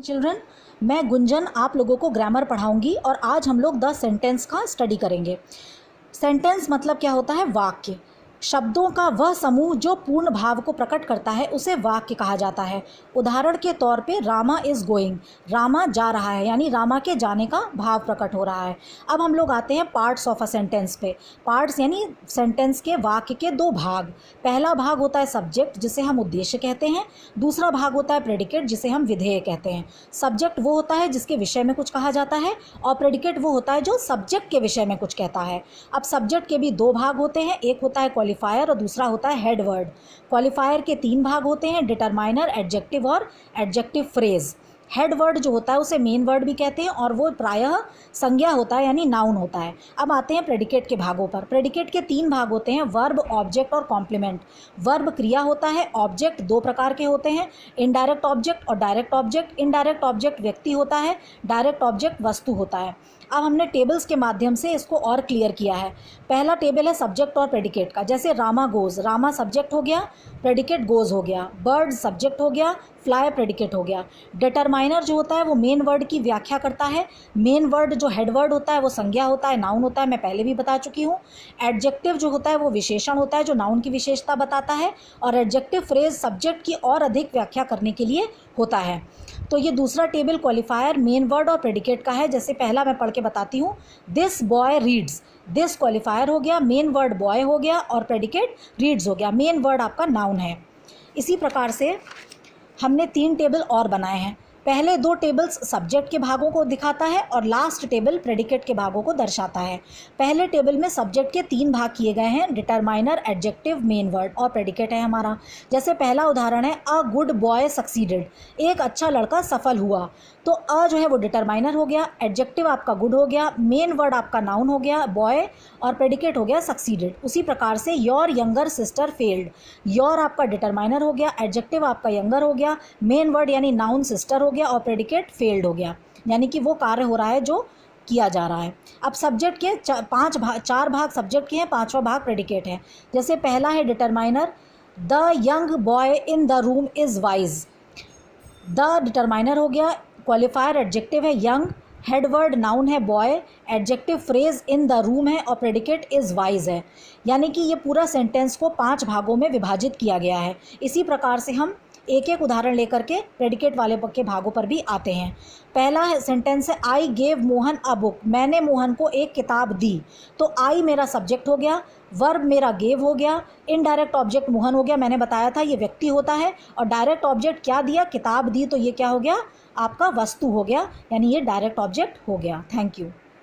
Children, मैं गुंजन आप लोगों को ग्रामर पढ़ाऊंगी और आज हम लोग द सेंटेंस का स्टडी करेंगे। सेंटेंस मतलब क्या होता है? वाक्य। शब्दों का वह समूह जो पूर्ण भाव को प्रकट करता है उसे वाक्य कहा जाता है। उदाहरण के तौर पे रामा इज़ गोइंग, रामा जा रहा है, यानी रामा के जाने का भाव प्रकट हो रहा है। अब हम लोग आते हैं पार्ट्स ऑफ अ सेंटेंस पे। पार्ट्स यानी सेंटेंस के वाक्य के दो भाग। पहला भाग होता है सब्जेक्ट, जिसे हम उद्देश्य कहते हैं। दूसरा भाग होता है प्रेडिकेट, जिसे हम विधेय कहते हैं। सब्जेक्ट वो होता है जिसके विषय में कुछ कहा जाता है और प्रेडिकेट वो होता है जो सब्जेक्ट के विषय में कुछ कहता है। अब सब्जेक्ट के भी दो भाग होते हैं, एक होता है क्वालिफायर और दूसरा होता है हेड वर्ड। क्वालिफायर के तीन भाग होते हैं, डिटरमाइनर, एडजेक्टिव और एडजेक्टिव फ्रेज। हेड वर्ड जो होता है उसे मेन वर्ड भी कहते हैं और वो प्रायः संज्ञा होता है यानी नाउन होता है। अब आते हैं प्रेडिकेट के भागों पर। प्रेडिकेट के तीन भाग होते हैं, वर्ब, ऑब्जेक्ट और कॉम्प्लीमेंट। वर्ब क्रिया होता है, ऑब्जेक्ट दो प्रकार के होते हैं, इनडायरेक्ट ऑब्जेक्ट और डायरेक्ट ऑब्जेक्ट। इनडायरेक्ट ऑब्जेक्ट व्यक्ति होता है, डायरेक्ट ऑब्जेक्ट वस्तु होता है। अब हमने टेबल्स के माध्यम से इसको और क्लियर किया है। पहला टेबल है सब्जेक्ट और प्रेडिकेट का, जैसे रामा गोज़, रामा सब्जेक्ट हो गया, प्रेडिकेट गोज़ हो गया। बर्ड सब्जेक्ट हो गया, फ्लाई प्रेडिकेट हो गया। डिटरमाइनर जो होता है वो मेन वर्ड की व्याख्या करता है। मेन वर्ड जो हेड वर्ड होता है वो संज्ञा होता है, नाउन होता है, मैं पहले भी बता चुकी हूँ। एडजेक्टिव जो होता है वो विशेषण होता है जो नाउन की विशेषता बताता है। और एडजेक्टिव फ्रेज सब्जेक्ट की और अधिक व्याख्या करने के लिए होता है। तो ये दूसरा टेबल क्वालिफायर, मेन वर्ड और प्रेडिकेट का है। जैसे पहला मैं पढ़ के बताती हूँ, this boy reads. This qualifier हो गया, मेन वर्ड बॉय हो गया और प्रेडिकेट रीड्स हो गया। मेन वर्ड आपका नाउन है। इसी प्रकार से हमने तीन टेबल और बनाए हैं। पहले दो टेबल्स सब्जेक्ट के भागों को दिखाता है और लास्ट टेबल प्रेडिकेट के भागों को दर्शाता है। पहले टेबल में सब्जेक्ट के तीन भाग किए गए हैं, डिटरमाइनर, एडजेक्टिव, मेन वर्ड और प्रेडिकेट है हमारा। जैसे पहला उदाहरण है, अ गुड बॉय सक्सीडेड, एक अच्छा लड़का सफल हुआ। तो अ जो है वो डिटरमाइनर हो गया, एडजेक्टिव आपका गुड हो गया, मेन वर्ड आपका नाउन हो गया बॉय और प्रेडिकेट हो गया सक्सीडेड। उसी प्रकार से your younger sister failed, your आपका डिटरमाइनर हो गया, एडजेक्टिव आपका यंगर हो गया, मेन वर्ड यानी नाउन सिस्टर हो गया और प्रेडिकेट फेल्ड हो गया, यानी कि वो कार्य हो रहा है जो किया जा रहा है। अब सब्जेक्ट के चार भाग सब्जेक्ट के हैं, पांचवा भाग प्रेडिकेट है। जैसे पहला है determiner, the young boy in the room is wise. The determiner हो गया, क्वालिफायर एडजेक्टिव है यंग, हेड वर्ड नाउन है boy, adjective phrase in the room है और प्रेडिकेट इज़ वाइज है। यानी कि ये पूरा सेंटेंस को 5 भागों में विभाजित किया गया है। इसी प्रकार से हम एक एक उदाहरण लेकर के प्रेडिकेट वाले के भागों पर भी आते हैं। पहला सेंटेंस है, I gave Mohan a book, मैंने मोहन को एक किताब दी। तो आई मेरा सब्जेक्ट हो गया, वर्ब मेरा गेव हो गया, इनडायरेक्ट ऑब्जेक्ट मोहन हो गया, मैंने बताया था ये व्यक्ति होता है, और डायरेक्ट ऑब्जेक्ट क्या दिया? किताब दी। तो ये क्या हो गया? आपका वस्तु हो गया, यानी ये डायरेक्ट ऑब्जेक्ट हो गया। Thank you.